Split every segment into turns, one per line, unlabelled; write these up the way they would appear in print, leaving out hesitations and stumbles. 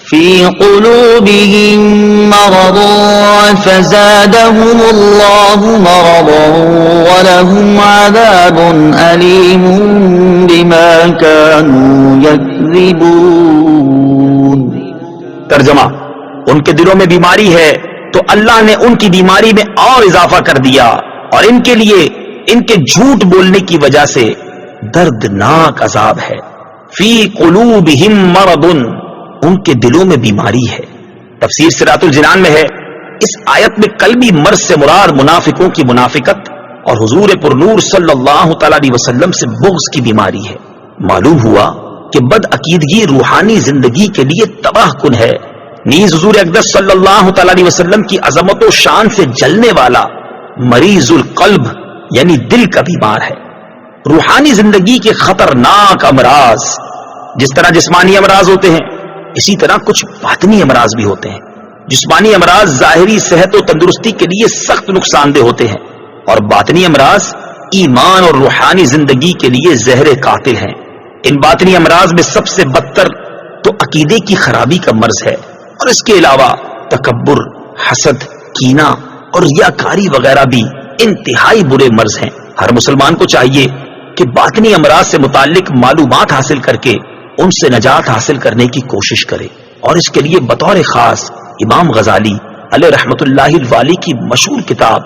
في قلوبهم مرض فزادهم الله مرضا ولهم عذاب أليم بما كانوا يكذبون۔
ترجمہ، ان کے دلوں میں بیماری ہے تو اللہ نے ان کی بیماری میں اور اضافہ کر دیا، اور ان کے لیے ان کے جھوٹ بولنے کی وجہ سے دردناک عذاب ہے۔ فی قلوبہم مرض، ان کے دلوں میں بیماری ہے۔ تفسیر صراط الجنان میں ہے، اس آیت میں قلبی مرض سے مراد منافقوں کی منافقت اور حضور پرنور صلی اللہ تعالی علیہ وسلم سے بغض کی بیماری ہے۔ معلوم ہوا کہ بد عقیدگی روحانی زندگی کے لیے تباہ کن ہے، نیز حضور اقدس صلی اللہ تعالی علیہ وسلم کی عظمت و شان سے جلنے والا مریض القلب یعنی دل کا بیمار ہے۔ روحانی زندگی کے خطرناک امراض، جس طرح جسمانی امراض ہوتے ہیں اسی طرح کچھ باطنی امراض بھی ہوتے ہیں۔ جسمانی امراض ظاہری صحت و تندرستی کے لیے سخت نقصان دہ ہوتے ہیں، اور باطنی امراض ایمان اور روحانی زندگی کے لیے زہر قاتل ہیں۔ ان باطنی امراض میں سب سے بدتر تو عقیدے کی خرابی کا مرض ہے، اور اس کے علاوہ تکبر، حسد، کینہ اور ریاکاری وغیرہ بھی انتہائی برے مرض ہیں۔ ہر مسلمان کو چاہیے کہ باطنی امراض سے متعلق معلومات حاصل کر کے ان سے نجات حاصل کرنے کی کوشش کرے، اور اس کے لیے بطور خاص امام غزالی علیہ رحمت اللہ الوالی کی مشہور کتاب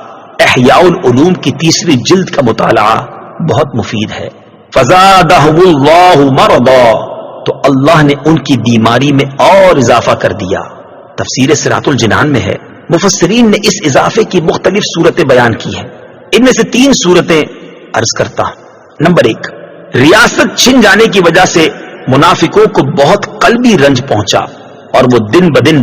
احیاء العلوم کی 3 جلد کا مطالعہ بہت مفید ہے۔ فزادہم اللہ مرضا، تو اللہ نے ان کی بیماری میں اور اضافہ کر دیا۔ تفسیر صراط الجنان میں ہے، مفسرین نے اس اضافے کی مختلف صورتیں بیان کی ہیں، ان میں سے 3 صورتیں عرض کرتا ہوں۔ نمبر 1، ریاست چھن جانے کی وجہ سے منافقوں کو بہت قلبی رنج پہنچا، اور وہ دن بدن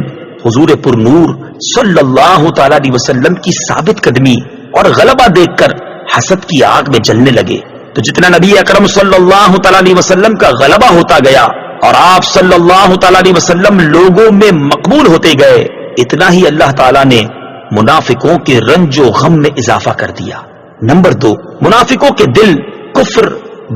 حضور پر نور صلی اللہ تعالی علیہ وسلم کی ثابت قدمی اور غلبہ دیکھ کر حسد کی آگ میں جلنے لگے۔ تو جتنا نبی اکرم صلی اللہ تعالی علیہ وسلم کا غلبہ ہوتا گیا اور آپ صلی اللہ تعالی علیہ وسلم لوگوں میں مقبول ہوتے گئے، اتنا ہی اللہ تعالی نے منافقوں کے رنج و غم میں اضافہ کر دیا۔ نمبر 2، منافقوں کے دل کفر،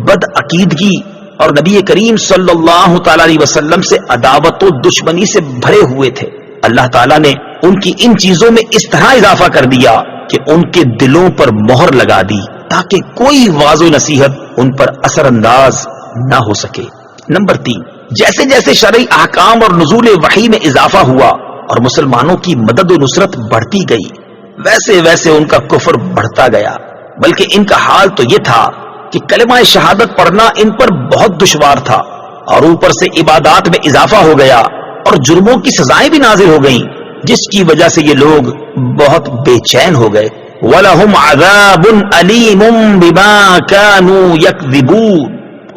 بد عقیدگی اور نبی کریم صلی اللہ تعالی علیہ وسلم سے عداوت و دشمنی سے بھرے ہوئے تھے۔ اللہ تعالیٰ نے ان کی ان چیزوں میں اس طرح اضافہ کر دیا کہ ان کے دلوں پر مہر لگا دی تاکہ کوئی واعظ و نصیحت ان پر اثر انداز نہ ہو سکے۔ نمبر 3، جیسے جیسے شرعی احکام اور نزول وحی میں اضافہ ہوا اور مسلمانوں کی مدد و نصرت بڑھتی گئی، ویسے ویسے ان کا کفر بڑھتا گیا، بلکہ ان کا حال تو یہ تھا کہ کلمہ شہادت پڑھنا ان پر بہت دشوار تھا، اور اوپر سے عبادات میں اضافہ ہو گیا اور جرموں کی سزائیں بھی نازل ہو گئیں، جس کی وجہ سے یہ لوگ بہت بے چین ہو گئے۔ وَلَهُمْ عَذَابٌ أَلِيمٌ بِمَا كَانُوا يَكْذِبُونَ،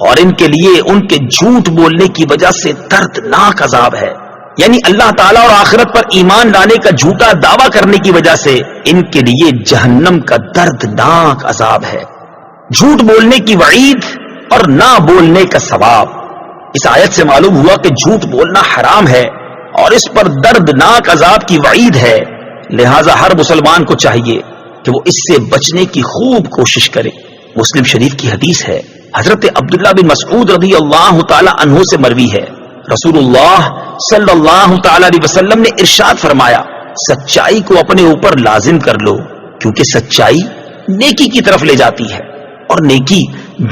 اور ان کے لیے ان کے جھوٹ بولنے کی وجہ سے دردناک عذاب ہے، یعنی اللہ تعالیٰ اور آخرت پر ایمان لانے کا جھوٹا دعویٰ کرنے کی وجہ سے ان کے لیے جہنم کا دردناک عذاب ہے۔ جھوٹ بولنے کی وعید اور نہ بولنے کا ثواب۔ اس آیت سے معلوم ہوا کہ جھوٹ بولنا حرام ہے اور اس پر دردناک عذاب کی وعید ہے، لہذا ہر مسلمان کو چاہیے کہ وہ اس سے بچنے کی خوب کوشش کرے۔ مسلم شریف کی حدیث ہے، حضرت عبداللہ بن مسعود رضی اللہ تعالی عنہ سے مروی ہے، رسول اللہ صلی اللہ تعالی علیہ وسلم نے ارشاد فرمایا، سچائی کو اپنے اوپر لازم کر لو، کیونکہ سچائی نیکی کی طرف لے جاتی ہے، اور نیکی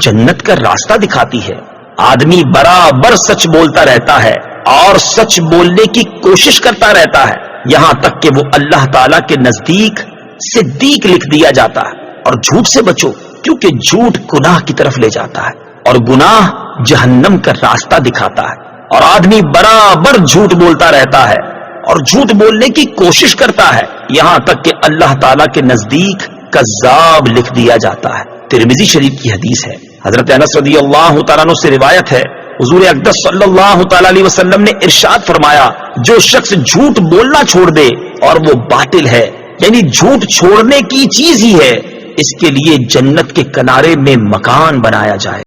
جنت کا راستہ دکھاتی ہے۔ آدمی برابر سچ بولتا رہتا ہے اور سچ بولنے کی کوشش کرتا رہتا ہے، یہاں تک کہ وہ اللہ تعالی کے نزدیک صدیق لکھ دیا جاتا ہے۔ اور جھوٹ سے بچو، کیونکہ جھوٹ گناہ کی طرف لے جاتا ہے، اور گناہ جہنم کا راستہ دکھاتا ہے۔ اور آدمی برابر جھوٹ بولتا رہتا ہے اور جھوٹ بولنے کی کوشش کرتا ہے، یہاں تک کہ اللہ تعالی کے نزدیک کذاب لکھ دیا جاتا ہے۔ ترمذی شریف کی حدیث ہے، حضرت انس رضی اللہ تعالیٰ عنہ سے روایت ہے، حضور اقدس صلی اللہ تعالی علیہ وسلم نے ارشاد فرمایا، جو شخص جھوٹ بولنا چھوڑ دے اور وہ باطل ہے، یعنی جھوٹ چھوڑنے کی چیز ہی ہے، اس کے لیے جنت کے کنارے میں مکان بنایا جائے۔